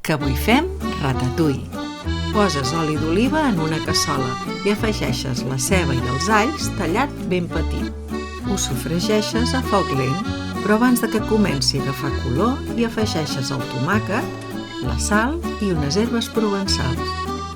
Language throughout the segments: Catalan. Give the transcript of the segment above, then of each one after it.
que avui fem ratatouille. Poses oli d'oliva en una cassola i afegeixes la ceba i els alls tallat ben petit. Ho sofregeixes a foc lent, però abans de que comenci a agafar color hi afegeixes el tomàquet, la sal i unes herbes provençals.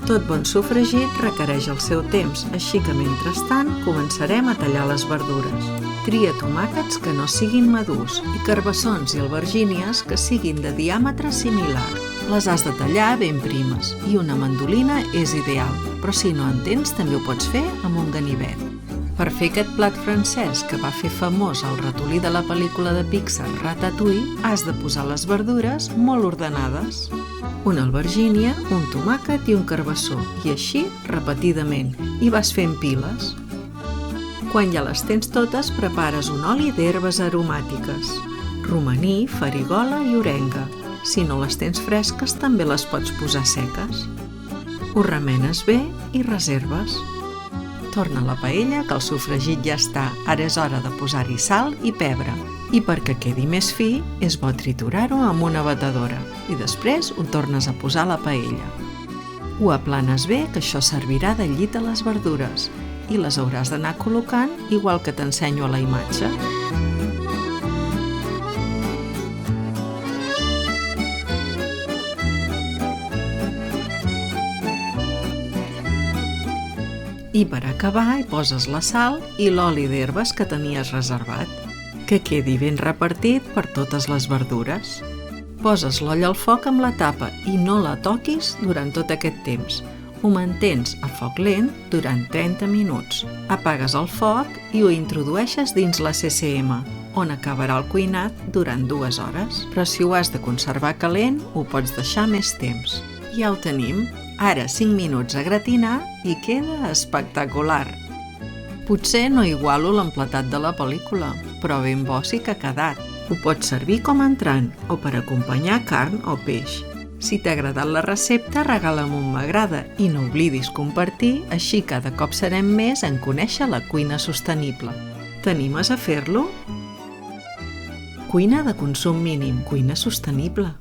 Tot bon sofregit requereix el seu temps, així que mentrestant començarem a tallar les verdures. Tria tomàquets que no siguin madurs i carbassons i albergínies que siguin de diàmetre similar. Les has de tallar ben primes i una mandolina és ideal, però si no en tens també ho pots fer amb un ganivet. Per fer aquest plat francès que va fer famós el ratolí de la pel·lícula de Pixar Ratatouille, has de posar les verdures molt ordenades. Una albergínia, un tomàquet i un carbassó, i així repetidament, i vas fent piles. Quan ja les tens totes, prepares un oli d'herbes aromàtiques, romaní, farigola i orenga. Si no les tens fresques, també les pots posar seques. Ho remenes bé i reserves. Torna a la paella, que el sofregit ja està. Ara és hora de posar-hi sal i pebre. I perquè quedi més fi, és bo triturar-ho amb una batedora i després ho tornes a posar a la paella. Ho aplanes bé, que això servirà de llit a les verdures, i les hauràs d'anar col·locant igual que t'ensenyo a la imatge. I per acabar hi poses la sal i l'oli d'herbes que tenies reservat, que quedi ben repartit per totes les verdures. Poses l'olla al foc amb la tapa i no la toquis durant tot aquest temps. Ho mantens a foc lent durant 30 minuts. Apagues el foc i ho introdueixes dins la CCM, on acabarà el cuinat durant 2 hores. Però si ho has de conservar calent, ho pots deixar més temps. Ja ho tenim. Ara 5 minuts a gratinar i queda espectacular. Potser no igualo l'emplatat de la pel·lícula, però ben bo sí que ha quedat. Ho pots servir com a entrant o per acompanyar carn o peix. Si t'ha agradat la recepta, regala'm un m'agrada i no oblidis compartir, així cada cop serem més en conèixer la cuina sostenible. T'animes a fer-lo? Cuina de consum mínim, cuina sostenible.